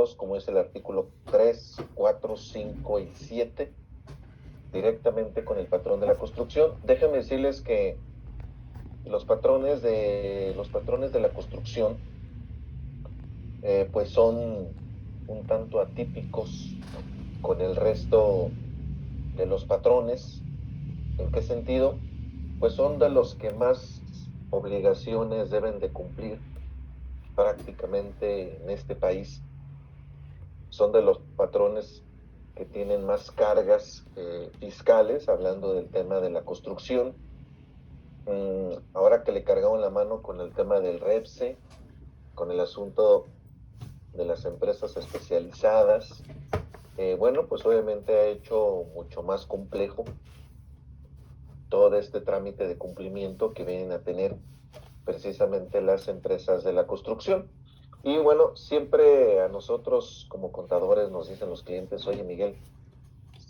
relacionados, como es el artículo 3, 4, 5 y 7, directamente con el patrón de la construcción. Déjenme decirles que los patrones de la construcción pues son un tanto atípicos con el resto de los patrones. ¿En qué sentido? Pues son de los que más obligaciones deben de cumplir prácticamente en este país. Son de los patrones que tienen más cargas fiscales, hablando del tema de la construcción. Ahora que le cargaron la mano con el tema del REPSE, con el asunto de las empresas especializadas, bueno, pues obviamente ha hecho mucho más complejo todo este trámite de cumplimiento que vienen a tener precisamente las empresas de la construcción. Y bueno, siempre a nosotros como contadores nos dicen los clientes: oye, Miguel,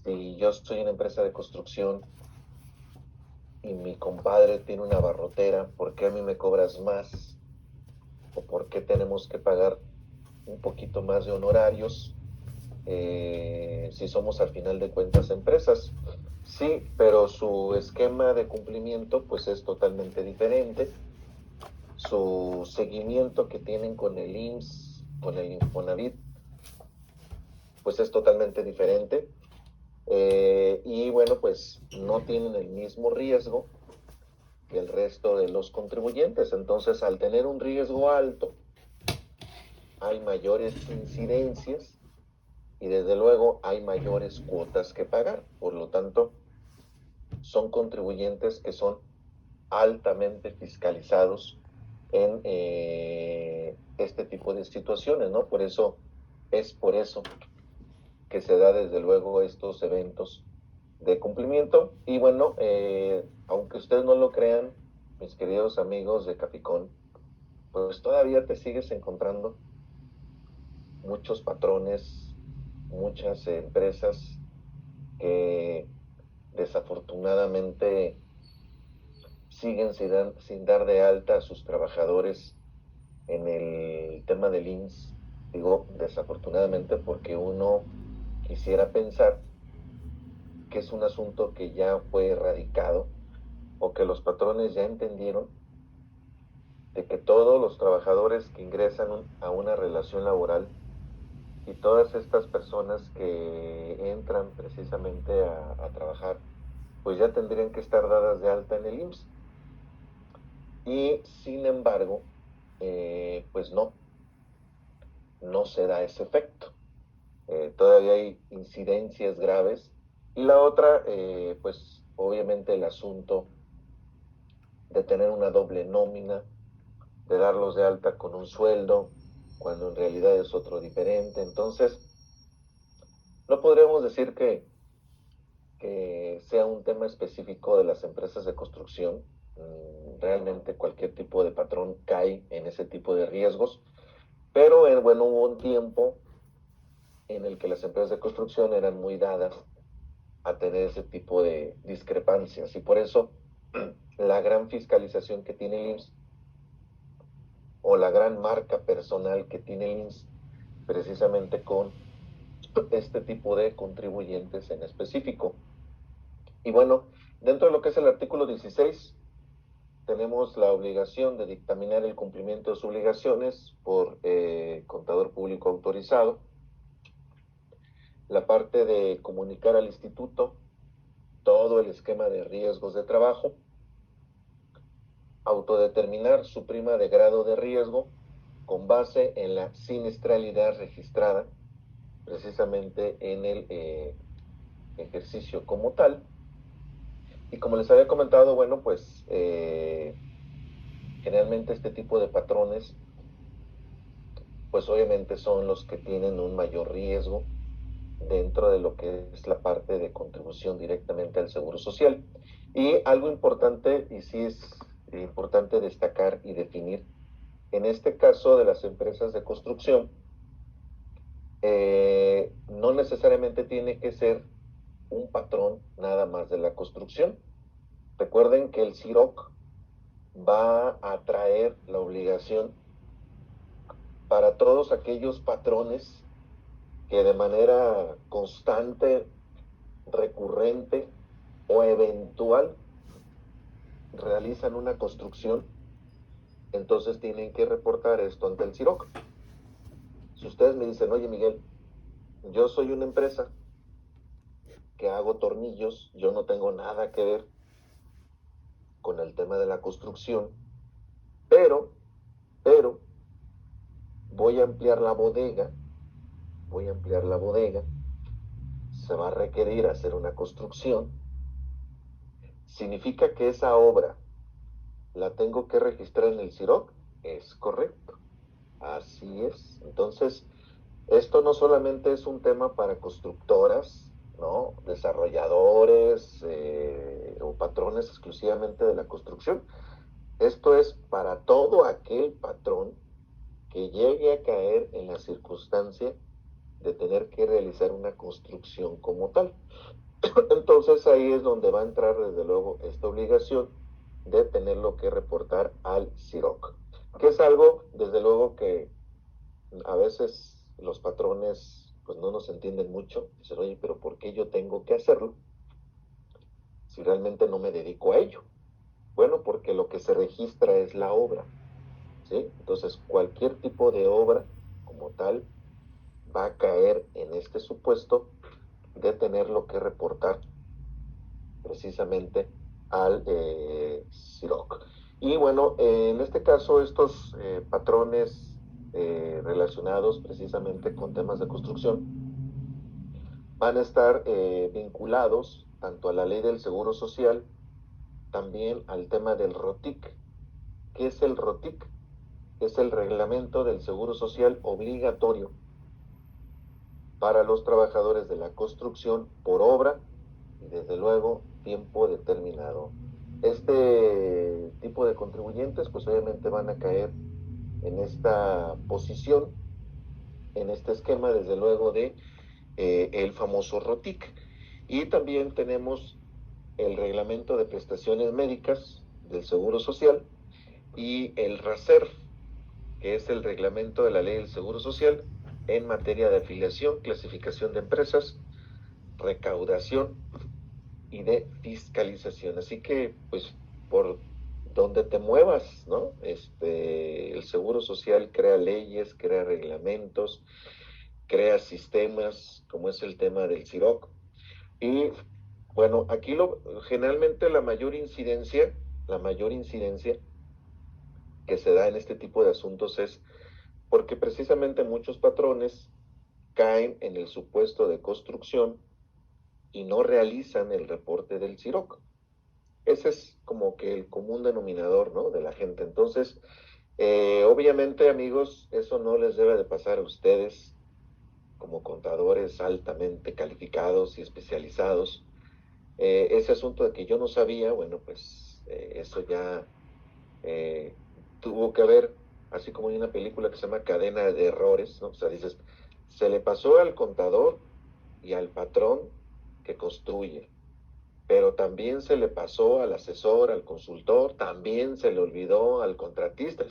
si yo soy una empresa de construcción y mi compadre tiene una barrotera, ¿por qué a mí me cobras más? ¿O por qué tenemos que pagar un poquito más de honorarios si somos al final de cuentas empresas? Sí, pero su esquema de cumplimiento pues es totalmente diferente. Su seguimiento que tienen con el IMSS, con el Infonavit, pues es totalmente diferente. Y bueno, pues no tienen el mismo riesgo que el resto de los contribuyentes. Entonces, al tener un riesgo alto, hay mayores incidencias y desde luego hay mayores cuotas que pagar. Por lo tanto, son contribuyentes que son altamente fiscalizados en este tipo de situaciones, ¿no? Por eso que se da desde luego estos eventos de cumplimiento. Y bueno, aunque ustedes no lo crean, mis queridos amigos de Capicón, pues todavía te sigues encontrando muchos patrones, muchas empresas que desafortunadamente siguen sin dar de alta a sus trabajadores en el tema del IMSS. Digo desafortunadamente porque uno quisiera pensar que es un asunto que ya fue erradicado o que los patrones ya entendieron de que todos los trabajadores que ingresan a una relación laboral y todas estas personas que entran precisamente a trabajar, pues ya tendrían que estar dadas de alta en el IMSS. Y sin embargo, pues no se da ese efecto. Todavía hay incidencias graves. Y la otra, pues obviamente el asunto de tener una doble nómina, de darlos de alta con un sueldo, cuando en realidad es otro diferente. Entonces, no podríamos decir que sea un tema específico de las empresas de construcción. Realmente cualquier tipo de patrón cae en ese tipo de riesgos, pero bueno, hubo un tiempo en el que las empresas de construcción eran muy dadas a tener ese tipo de discrepancias y por eso la gran fiscalización que tiene el IMSS o la gran marca personal que tiene el IMSS precisamente con este tipo de contribuyentes en específico. Y bueno, dentro de lo que es el artículo 16, tenemos la obligación de dictaminar el cumplimiento de sus obligaciones por contador público autorizado, la parte de comunicar al instituto todo el esquema de riesgos de trabajo, autodeterminar su prima de grado de riesgo con base en la siniestralidad registrada precisamente en el ejercicio como tal. Y como les había comentado, bueno, pues generalmente este tipo de patrones, pues obviamente son los que tienen un mayor riesgo dentro de lo que es la parte de contribución directamente al Seguro Social. Y algo importante, y sí es importante destacar y definir, en este caso de las empresas de construcción, no necesariamente tiene que ser un patrón nada más de la construcción. Recuerden que el CIROC va a traer la obligación para todos aquellos patrones que de manera constante, recurrente o eventual realizan una construcción, entonces tienen que reportar esto ante el CIROC. Si ustedes me dicen, oye Miguel, yo soy una empresa que hago tornillos, yo no tengo nada que ver con el tema de la construcción, pero, pero, voy a ampliar la bodega, se va a requerir hacer una construcción, significa que esa obra la tengo que registrar en el CIROC, es correcto, así es. Entonces, esto no solamente es un tema para constructoras, ¿no? Desarrolladores o patrones exclusivamente de la construcción. Esto es para todo aquel patrón que llegue a caer en la circunstancia de tener que realizar una construcción como tal. Entonces ahí es donde va a entrar desde luego esta obligación de tenerlo que reportar al CIROC, que es algo desde luego que a veces los patrones pues no nos entienden mucho, dicen, oye, pero ¿por qué yo tengo que hacerlo si realmente no me dedico a ello? Bueno, porque lo que se registra es la obra, ¿sí? Entonces cualquier tipo de obra como tal va a caer en este supuesto de tenerlo que reportar precisamente al CIROC. Y bueno, en este caso estos patrones relacionados precisamente con temas de construcción van a estar vinculados tanto a la ley del Seguro Social, también al tema del ROTIC. ¿Qué es el ROTIC? Es el reglamento del Seguro Social obligatorio para los trabajadores de la construcción por obra y desde luego tiempo determinado. Este tipo de contribuyentes pues obviamente van a caer en esta posición, en este esquema desde luego de el famoso ROTIC. Y también tenemos el reglamento de prestaciones médicas del Seguro Social y el RASER, que es el reglamento de la ley del Seguro Social en materia de afiliación, clasificación de empresas, recaudación y de fiscalización. Así que, pues, por donde te muevas, ¿no? El Seguro Social crea leyes, crea reglamentos, crea sistemas, como es el tema del CIROC. Y bueno, aquí generalmente la mayor incidencia que se da en este tipo de asuntos es porque precisamente muchos patrones caen en el supuesto de construcción y no realizan el reporte del CIROC. Ese es como que el común denominador, ¿no? De la gente. Entonces, obviamente, amigos, eso no les debe de pasar a ustedes como contadores altamente calificados y especializados. Ese asunto de que yo no sabía, bueno, pues eso ya eh, tuvo que ver, así como hay una película que se llama Cadena de Errores, ¿no? O sea, dices, se le pasó al contador y al patrón que construye, pero también se le pasó al asesor, al consultor, también se le olvidó al contratista.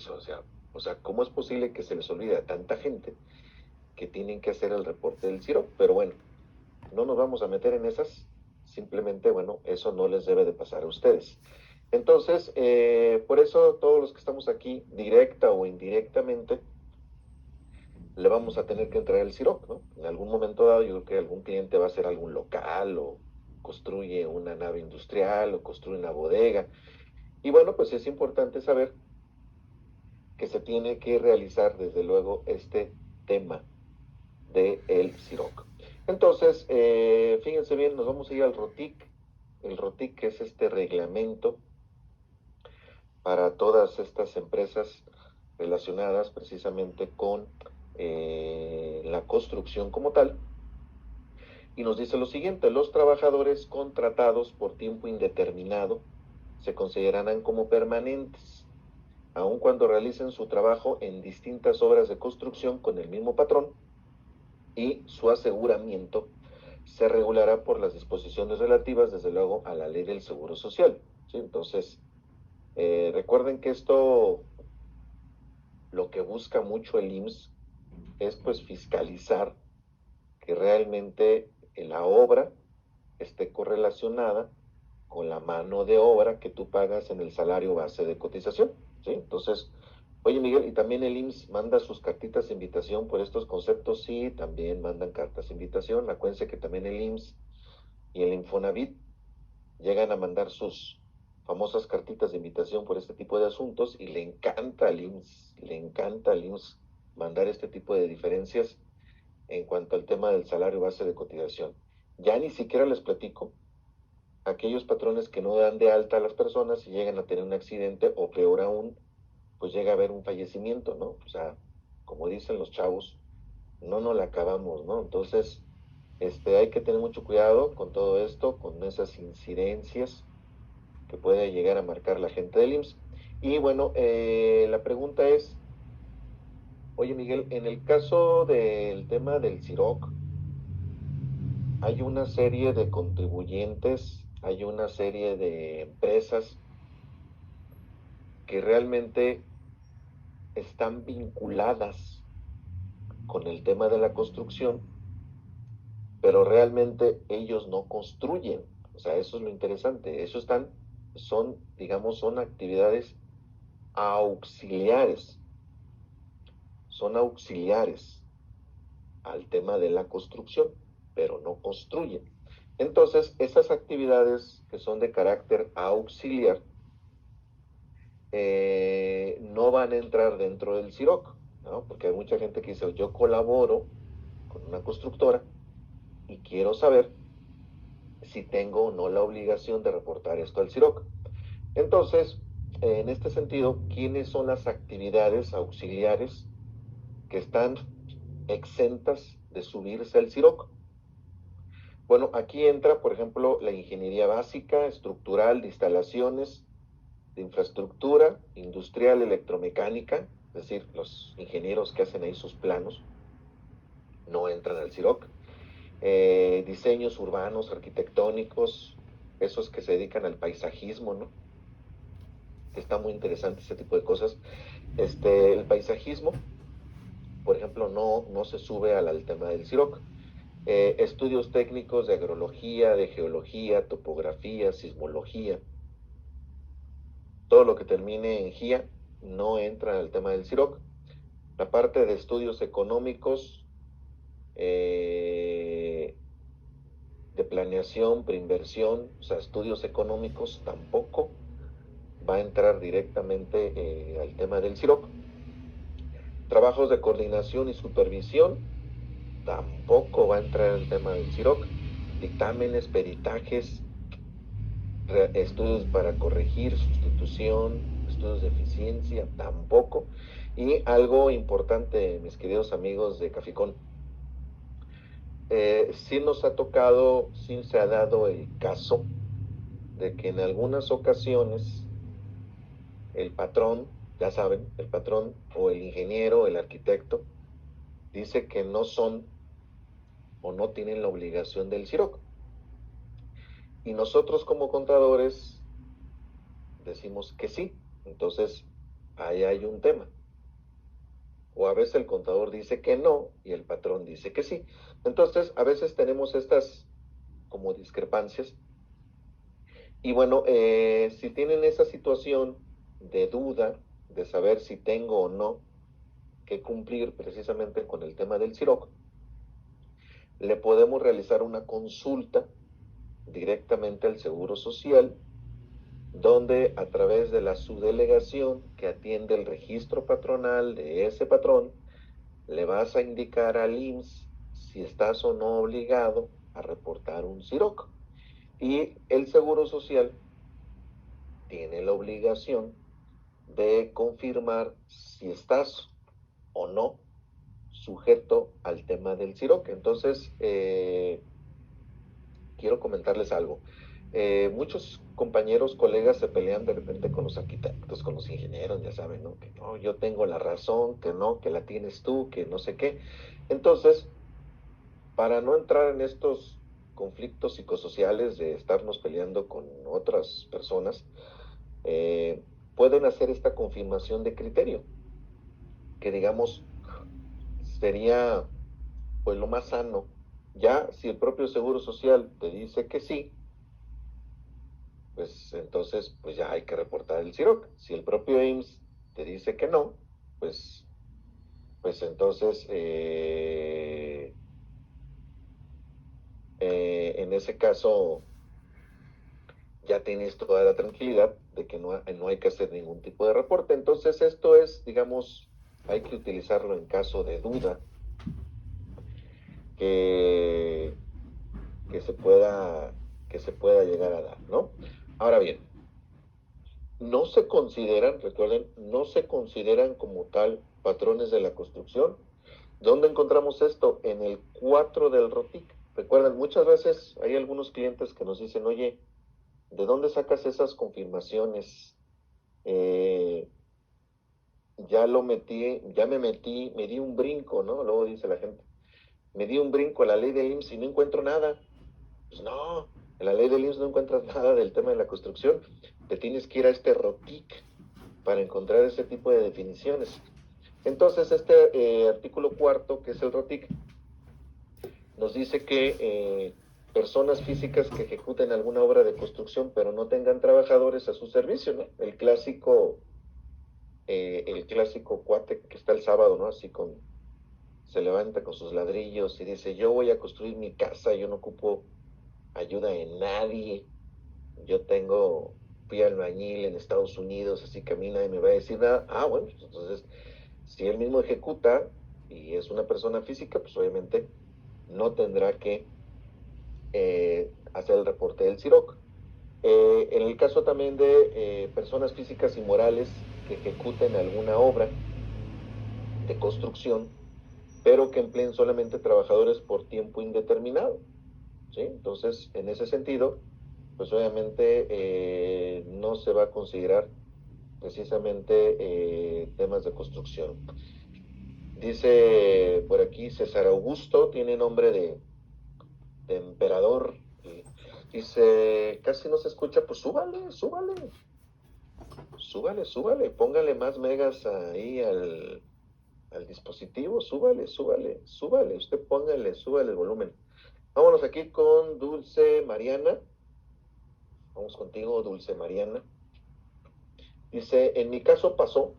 O sea, ¿cómo es posible que se les olvide a tanta gente que tienen que hacer el reporte del CIRO? Pero bueno, no nos vamos a meter en esas, simplemente, bueno, eso no les debe de pasar a ustedes. Entonces, por eso todos los que estamos aquí, directa o indirectamente, le vamos a tener que entrar el CIROC, ¿no? En algún momento dado, yo creo que algún cliente va a hacer algún local o construye una nave industrial o construye una bodega. Y bueno, pues es importante saber que se tiene que realizar desde luego este tema del CIROC. Entonces, fíjense bien, nos vamos a ir al ROTIC. El ROTIC es este reglamento para todas estas empresas relacionadas precisamente con la construcción como tal. Y nos dice lo siguiente: los trabajadores contratados por tiempo indeterminado se considerarán como permanentes, aun cuando realicen su trabajo en distintas obras de construcción con el mismo patrón, y su aseguramiento se regulará por las disposiciones relativas, desde luego, a la ley del Seguro Social. ¿Sí? Entonces, recuerden que esto, lo que busca mucho el IMSS es pues fiscalizar que realmente la obra esté correlacionada con la mano de obra que tú pagas en el salario base de cotización, ¿sí? Entonces, oye Miguel, ¿y también el IMSS manda sus cartitas de invitación por estos conceptos? Sí, también mandan cartas de invitación. Acuérdense que también el IMSS y el Infonavit llegan a mandar sus famosas cartitas de invitación por este tipo de asuntos y le encanta al IMSS mandar este tipo de diferencias en cuanto al tema del salario base de cotización. Ya ni siquiera les platico aquellos patrones que no dan de alta a las personas y llegan a tener un accidente o peor aún, pues llega a haber un fallecimiento, ¿no? O sea, como dicen los chavos, no nos la acabamos, ¿no? Entonces, hay que tener mucho cuidado con todo esto, con esas incidencias que puede llegar a marcar la gente del IMSS. Y bueno, la pregunta es, oye Miguel, en el caso del tema del CIROC, hay una serie de contribuyentes, hay una serie de empresas que realmente están vinculadas con el tema de la construcción, pero realmente ellos no construyen. O sea, eso es lo interesante. Digamos, son actividades auxiliares, son auxiliares al tema de la construcción, pero no construyen. Entonces, esas actividades que son de carácter auxiliar no van a entrar dentro del CIROC, ¿no? Porque hay mucha gente que dice, yo colaboro con una constructora y quiero saber si tengo o no la obligación de reportar esto al CIROC. Entonces, en este sentido, ¿quiénes son las actividades auxiliares que están exentas de subirse al CIROC? Bueno, aquí entra, por ejemplo, la ingeniería básica, estructural, de instalaciones, de infraestructura, industrial, electromecánica, es decir, los ingenieros que hacen ahí sus planos, no entran al CIROC. Diseños urbanos, arquitectónicos, esos que se dedican al paisajismo, ¿no? Que está muy interesante ese tipo de cosas. El paisajismo, por ejemplo, no se sube al tema del CIROC. Estudios técnicos de agrología, de geología, topografía, sismología, todo lo que termine en GIA no entra al tema del CIROC. La parte de estudios económicos, de planeación, preinversión, o sea, estudios económicos tampoco va a entrar directamente al tema del CIROC. Trabajos de coordinación y supervisión tampoco va a entrar el tema del CIROC. Dictámenes, peritajes, estudios para corregir, sustitución, estudios de eficiencia, tampoco. Y algo importante, mis queridos amigos de Caficón, sí nos ha tocado, sí se ha dado el caso de que en algunas ocasiones el patrón, ya saben, el patrón o el ingeniero, el arquitecto, dice que no son o no tienen la obligación del CIROC. Y nosotros como contadores decimos que sí. Entonces, ahí hay un tema. O a veces el contador dice que no y el patrón dice que sí. Entonces, a veces tenemos estas como discrepancias. Y bueno, si tienen esa situación de duda, de saber si tengo o no que cumplir precisamente con el tema del CIROC, le podemos realizar una consulta directamente al Seguro Social, donde a través de la subdelegación que atiende el registro patronal de ese patrón, le vas a indicar al IMSS si estás o no obligado a reportar un CIROC. Y el Seguro Social tiene la obligación de confirmar si estás o no sujeto al tema del CIROC. Entonces, quiero comentarles algo. Muchos compañeros, colegas se pelean de repente con los arquitectos, con los ingenieros, ya saben, ¿no? Que no, yo tengo la razón, que no, que la tienes tú, que no sé qué. Entonces, para no entrar en estos conflictos psicosociales de estarnos peleando con otras personas, pueden hacer esta confirmación de criterio, que digamos sería pues lo más sano Ya si el propio Seguro Social te dice que sí, pues entonces pues ya hay que reportar el CIROC. Si el propio IMSS te dice que no, pues, pues entonces en ese caso ya tienes toda la tranquilidad de que no hay que hacer ningún tipo de reporte. Entonces esto es, digamos, hay que utilizarlo en caso de duda que, que se pueda, que se pueda llegar a dar, ¿no? Ahora bien, no se consideran, recuerden, no se consideran como tal patrones de la construcción. ¿Dónde encontramos esto? En el 4 del ROTIC. Recuerden, muchas veces hay algunos clientes que nos dicen, oye, ¿de dónde sacas esas confirmaciones? Eh, me di un brinco, ¿no? Luego dice la gente, me di un brinco a la ley del IMSS y no encuentro nada. Pues no, en la ley del IMSS no encuentras nada del tema de la construcción. Te tienes que ir a este ROTIC para encontrar ese tipo de definiciones. Entonces, este artículo cuarto, que es el ROTIC, nos dice que personas físicas que ejecuten alguna obra de construcción pero no tengan trabajadores a su servicio, ¿no? El clásico cuate que está el sábado, ¿no? Así se levanta con sus ladrillos y dice, yo voy a construir mi casa, yo no ocupo ayuda de nadie, fui albañil en Estados Unidos, así que a mí nadie me va a decir nada. Ah, bueno, pues entonces, si él mismo ejecuta y es una persona física, pues obviamente no tendrá que hacer el reporte del CIROC. En el caso también de personas físicas y morales que ejecuten alguna obra de construcción, pero que empleen solamente trabajadores por tiempo indeterminado, ¿sí? Entonces, en ese sentido, pues obviamente no se va a considerar precisamente temas de construcción. Dice por aquí César Augusto, tiene nombre de emperador. Dice, casi no se escucha, pues súbale, póngale más megas ahí al dispositivo, súbale, usted súbale el volumen. Vámonos aquí con Dulce Mariana. Vamos contigo, Dulce Mariana. Dice, en mi caso pasó,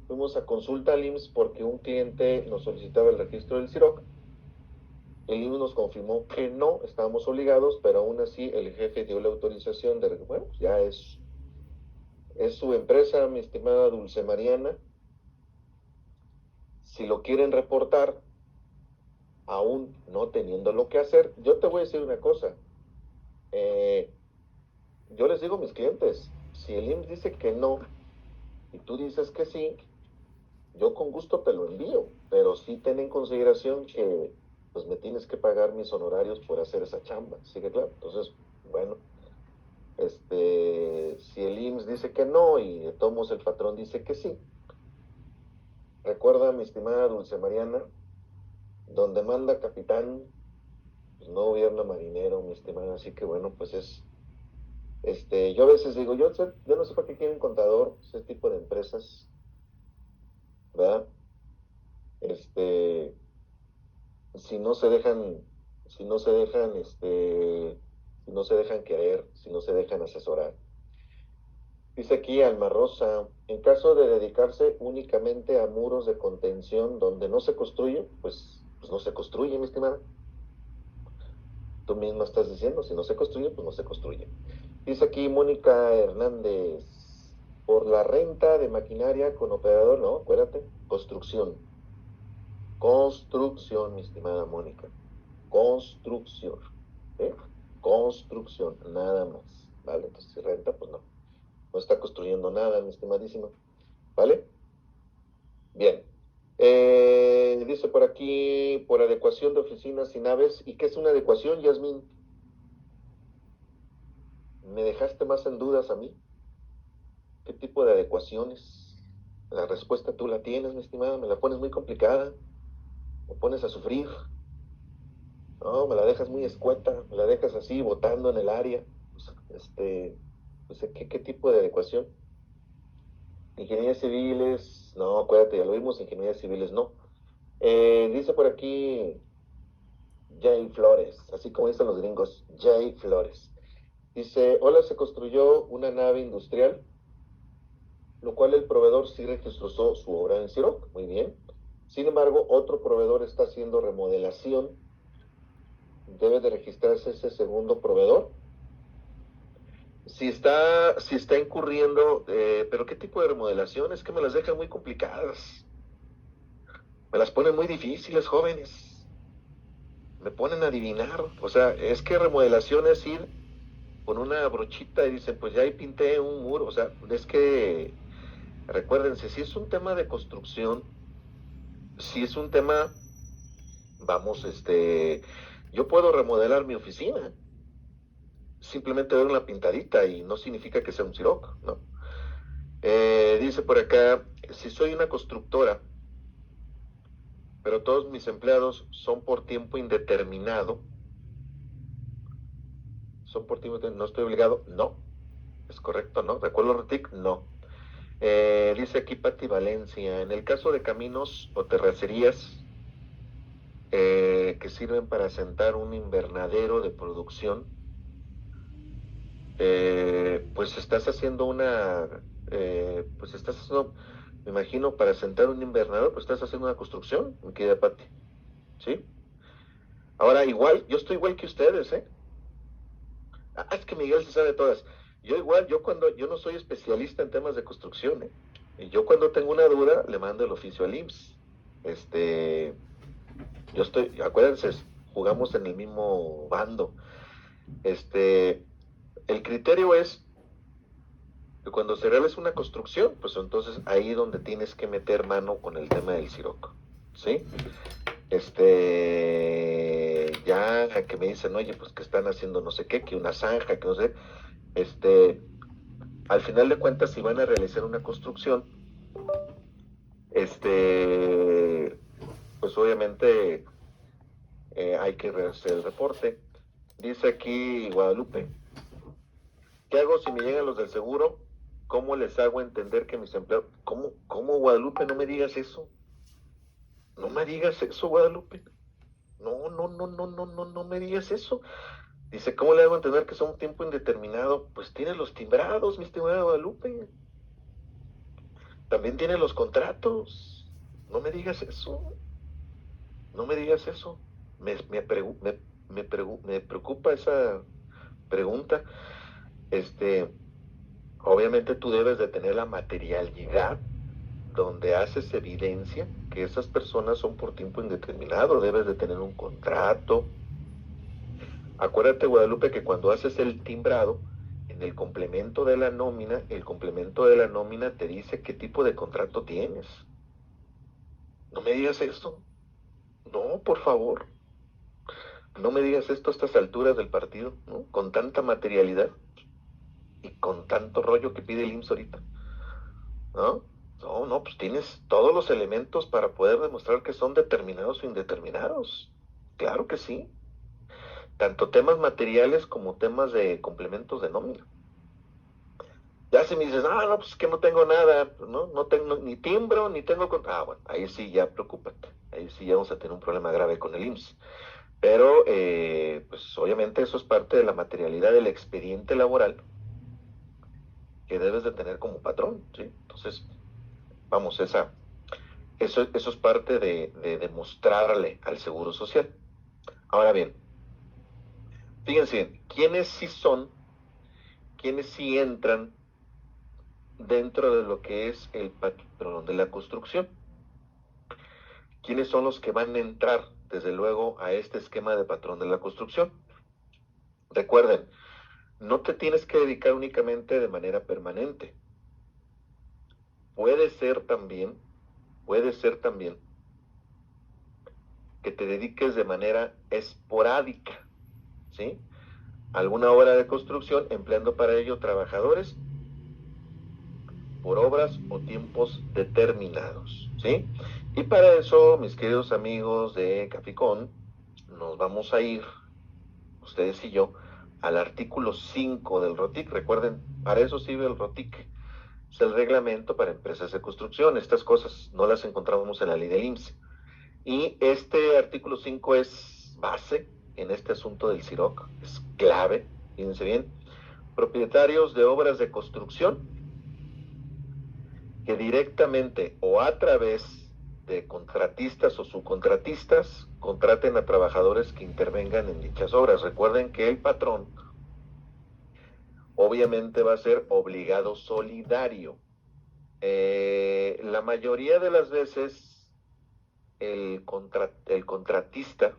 fuimos a consulta al IMSS porque un cliente nos solicitaba el registro del CIROC. El IMSS nos confirmó que no, estábamos obligados, pero aún así el jefe dio la autorización de, bueno, ya es su empresa, mi estimada Dulce Mariana. Si lo quieren reportar, aún no teniendo lo que hacer, yo te voy a decir una cosa. Eh, yo les digo a mis clientes, si el IMSS dice que no y tú dices que sí, yo con gusto te lo envío, pero sí ten en consideración que pues me tienes que pagar mis honorarios por hacer esa chamba, ¿sí que claro? Entonces, bueno, si el IMSS dice que no y de todos modos el patrón dice que sí, recuerda, mi estimada Dulce Mariana, donde manda capitán, pues no gobierna marinero, mi estimada, así que bueno, pues yo a veces digo, yo no sé para qué quieren contador, ese tipo de empresas, ¿verdad? Este, si no se dejan, si no se dejan, si no se dejan querer, si no se dejan asesorar. Dice aquí Alma Rosa, en caso de dedicarse únicamente a muros de contención donde no se construye, pues no se construye, mi estimada. Tú misma estás diciendo, si no se construye, pues no se construye. Dice aquí Mónica Hernández, por la renta de maquinaria con operador, no, acuérdate, construcción, mi estimada Mónica, construcción, ¿eh? Construcción, nada más, ¿vale? Entonces si renta, pues no está construyendo nada, mi estimadísima, ¿vale? Bien. Dice por aquí, por adecuación de oficinas y naves. ¿Y qué es una adecuación, Yasmín? ¿Me dejaste más en dudas a mí? ¿Qué tipo de adecuaciones? La respuesta tú la tienes, mi estimada, me la pones muy complicada, me pones a sufrir, no, me la dejas muy escueta, me la dejas así botando en el área. Pues, ¿qué tipo de adecuación? Ingenierías civiles, no, acuérdate, ya lo vimos, ingenierías civiles no. Dice por aquí Jay Flores, así como dicen los gringos, Jay Flores. Dice, hola, se construyó una nave industrial, lo cual el proveedor sí registró su obra en Siroc, muy bien. Sin embargo, otro proveedor está haciendo remodelación. Debe de registrarse ese segundo proveedor. Si está incurriendo, pero ¿qué tipo de remodelación? Es que me las dejan muy complicadas. Me las ponen muy difíciles, jóvenes. Me ponen a adivinar. O sea, es que remodelación es ir con una brochita y dicen, pues ya ahí pinté un muro. O sea, es que, recuérdense, si es un tema de construcción, si es un tema, vamos, yo puedo remodelar mi oficina. Simplemente dar una pintadita y no significa que sea un Ciroc, ¿no? Dice por acá, si soy una constructora, pero todos mis empleados son por tiempo indeterminado, no estoy obligado, no, es correcto, ¿no? ¿De acuerdo, Rotic? No. Dice aquí Pati Valencia, en el caso de caminos o terracerías que sirven para asentar un invernadero de producción, pues estás haciendo me imagino, para asentar un invernadero, pues estás haciendo una construcción, mi querida Pati, ¿sí? Ahora, igual, yo estoy igual que ustedes, ¿eh? Es que Miguel se sabe todas. Yo igual, yo no soy especialista en temas de construcción, ¿eh? Y yo cuando tengo una duda, le mando el oficio al IMSS. Acuérdense, jugamos en el mismo bando. El criterio es que cuando se realiza una construcción, pues entonces ahí donde tienes que meter mano con el tema del Siroc, ¿sí? Ya que me dicen, oye, pues que están haciendo no sé qué, que una zanja, que no sé, al final de cuentas, si van a realizar una construcción, pues obviamente hay que hacer el reporte. Dice aquí Guadalupe, ¿qué hago si me llegan los del seguro? ¿Cómo les hago entender que mis empleados... ¿Cómo, Guadalupe? No me digas eso. No me digas eso, Guadalupe. No, no, no, no, no, no, no me digas eso. Dice, ¿cómo le hago entender que son un tiempo indeterminado? Pues tiene los timbrados, mi estimada Guadalupe. También tiene los contratos. No me digas eso. No me digas eso. Me preocupa esa pregunta. Obviamente tú debes de tener la materialidad donde haces evidencia que esas personas son por tiempo indeterminado, debes de tener un contrato. Acuérdate, Guadalupe, que cuando haces el timbrado, en el complemento de la nómina, el complemento de la nómina te dice qué tipo de contrato tienes. No me digas esto. No, por favor. No me digas esto a estas alturas del partido, ¿no? Con tanta materialidad y con tanto rollo que pide el IMSS ahorita, ¿no? No, no, pues tienes todos los elementos para poder demostrar que son determinados o indeterminados. Claro que sí. Tanto temas materiales como temas de complementos de nómina. Ya si me dices, no, pues que no tengo nada, ¿no? No tengo ni timbro, ni tengo... bueno, ahí sí ya preocúpate. Ahí sí ya vamos a tener un problema grave con el IMSS. Pero, pues obviamente eso es parte de la materialidad del expediente laboral que debes de tener como patrón, ¿sí? Entonces, vamos, eso es parte de demostrarle al Seguro Social. Ahora bien, fíjense, ¿quiénes sí entran dentro de lo que es el patrón de la construcción? ¿Quiénes son los que van a entrar, desde luego, a este esquema de patrón de la construcción? Recuerden, no te tienes que dedicar únicamente de manera permanente. Puede ser también que te dediques de manera esporádica, ¿sí? Alguna obra de construcción, empleando para ello trabajadores por obras o tiempos determinados, ¿sí? Y para eso, mis queridos amigos de Caficón, nos vamos a ir, ustedes y yo, al artículo 5 del ROTIC. Recuerden, para eso sirve el ROTIC. Es el reglamento para empresas de construcción. Estas cosas no las encontramos en la ley del IMSS. Y este artículo 5 es base en este asunto del CIROC, es clave, fíjense bien, propietarios de obras de construcción que directamente o a través de contratistas o subcontratistas contraten a trabajadores que intervengan en dichas obras. Recuerden que el patrón obviamente va a ser obligado solidario. La mayoría de las veces el contratista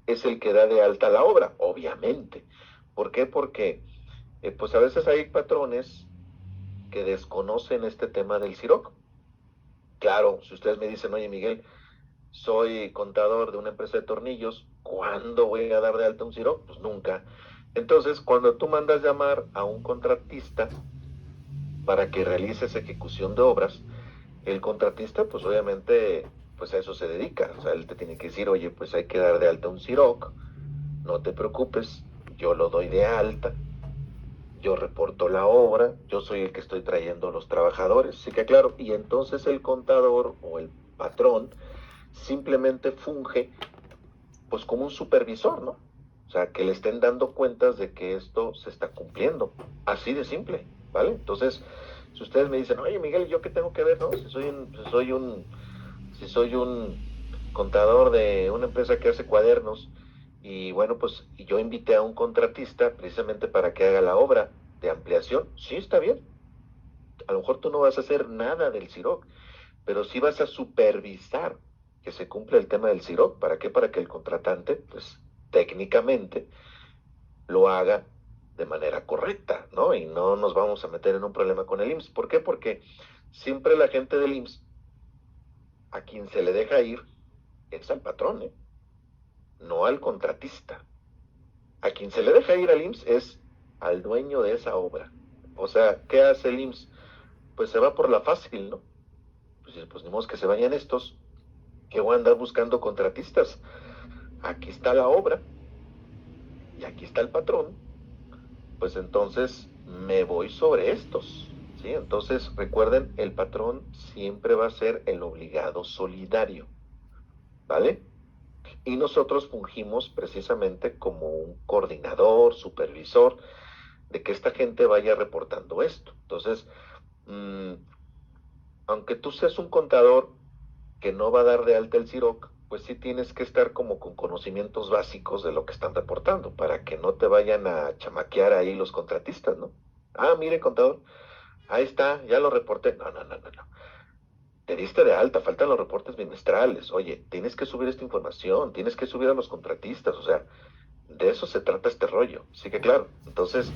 es el que da de alta la obra, obviamente. ¿Por qué? Porque pues a veces hay patrones que desconocen este tema del CIROC. Claro, si ustedes me dicen, oye Miguel, soy contador de una empresa de tornillos, ¿cuándo voy a dar de alta un CIROC? Pues nunca. Entonces, cuando tú mandas llamar a un contratista para que realice esa ejecución de obras, el contratista, pues obviamente, pues a eso se dedica. O sea, él te tiene que decir, oye, pues hay que dar de alta un CIROC, no te preocupes, yo lo doy de alta, yo reporto la obra, yo soy el que estoy trayendo a los trabajadores, sí que claro, y entonces el contador o el patrón simplemente funge pues como un supervisor, ¿no? O sea, que le estén dando cuentas de que esto se está cumpliendo, así de simple, ¿vale? Entonces, si ustedes me dicen, oye Miguel, ¿yo qué tengo que ver, no? Si soy un contador de una empresa que hace cuadernos y bueno, pues y yo invité a un contratista precisamente para que haga la obra de ampliación, sí está bien. A lo mejor tú no vas a hacer nada del CIROC, pero sí vas a supervisar que se cumpla el tema del CIROC. ¿Para qué? Para que el contratante, pues técnicamente, lo haga de manera correcta, ¿no? Y no nos vamos a meter en un problema con el IMSS. ¿Por qué? Porque siempre la gente del IMSS, a quien se le deja ir, es al patrón, ¿eh? No al contratista. A quien se le deja ir al IMSS es al dueño de esa obra. O sea, ¿qué hace el IMSS? Pues se va por la fácil, ¿no? Pues ni modo que se vayan estos, que voy a andar buscando contratistas. Aquí está la obra y aquí está el patrón, pues entonces me voy sobre estos, ¿sí? Entonces recuerden, el patrón siempre va a ser el obligado solidario, ¿vale? Y nosotros fungimos precisamente como un coordinador, supervisor, de que esta gente vaya reportando esto. Entonces, mmm, aunque tú seas un contador que no va a dar de alta el CIROC, pues sí tienes que estar como con conocimientos básicos de lo que están reportando, para que no te vayan a chamaquear ahí los contratistas, ¿no? Ah, mire, contador, ahí está, ya lo reporté. No, no, no, no, no. Te diste de alta, faltan los reportes bimestrales. Oye, tienes que subir esta información, tienes que subir a los contratistas, o sea, de eso se trata este rollo. Sí que claro. Entonces,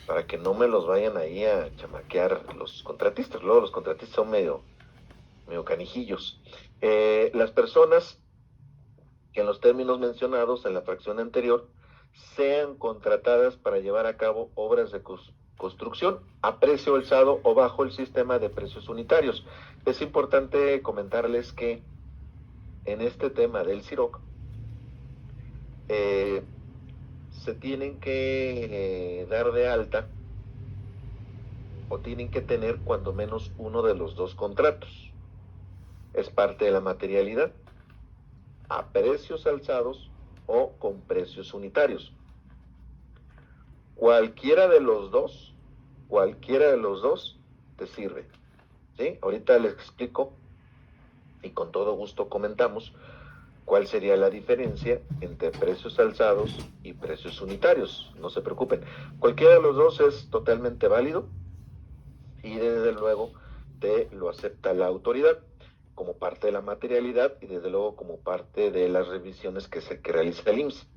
para que no me los vayan ahí a chamaquear los contratistas. Luego los contratistas son medio canijillos. Las personas que en los términos mencionados en la fracción anterior sean contratadas para llevar a cabo obras de construcción a precio alzado o bajo el sistema de precios unitarios. Es importante comentarles que en este tema del CIROC se tienen que dar de alta o tienen que tener cuando menos uno de los dos contratos. Es parte de la materialidad, a precios alzados o con precios unitarios. Cualquiera de los dos te sirve, ¿sí? Ahorita les explico y con todo gusto comentamos cuál sería la diferencia entre precios alzados y precios unitarios. No se preocupen, cualquiera de los dos es totalmente válido y desde luego te lo acepta la autoridad como parte de la materialidad y desde luego como parte de las revisiones que realiza el IMSS.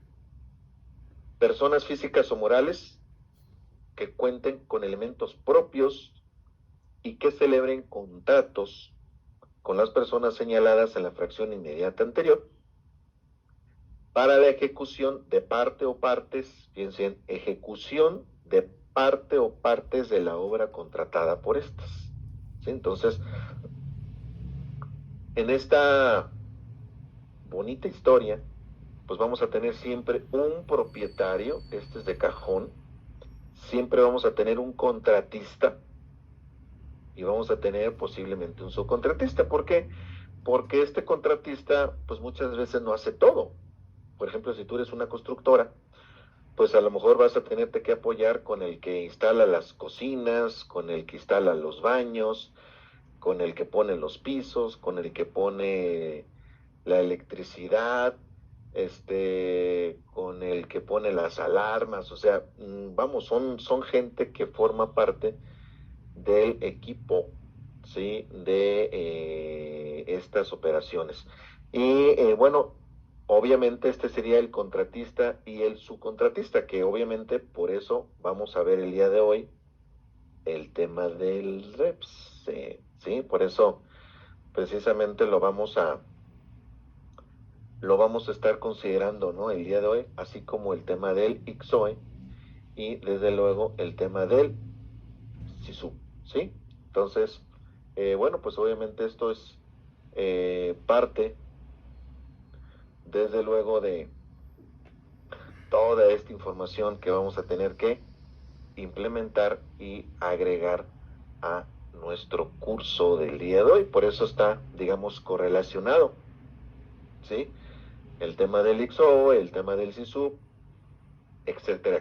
Personas físicas o morales que cuenten con elementos propios y que celebren contratos con las personas señaladas en la fracción inmediata anterior para la ejecución de parte o partes, fíjense, ejecución de parte o partes de la obra contratada por estas. ¿Sí? Entonces, en esta bonita historia, pues vamos a tener siempre un propietario, este es de cajón, siempre vamos a tener un contratista y vamos a tener posiblemente un subcontratista. ¿Por qué? Porque este contratista, pues muchas veces no hace todo. por ejemplo, si tú eres una constructora, pues a lo mejor vas a tenerte que apoyar con el que instala las cocinas, con el que instala los baños, con el que pone los pisos, con el que pone la electricidad, con el que pone las alarmas, o sea, vamos, son gente que forma parte del equipo, ¿sí? De estas operaciones. Y bueno, obviamente este sería el contratista y el subcontratista, que obviamente por eso vamos a ver el día de hoy el tema del REPS, ¿sí? Por eso precisamente lo vamos a estar considerando, ¿no? El día de hoy, así como el tema del IXOE y desde luego el tema del SISU, ¿sí? Entonces, bueno, pues obviamente esto es parte, desde luego, de toda esta información que vamos a tener que implementar y agregar a nuestro curso del día de hoy. Por eso está, digamos, correlacionado, ¿sí? El tema del IXO, el tema del SISU, etcétera.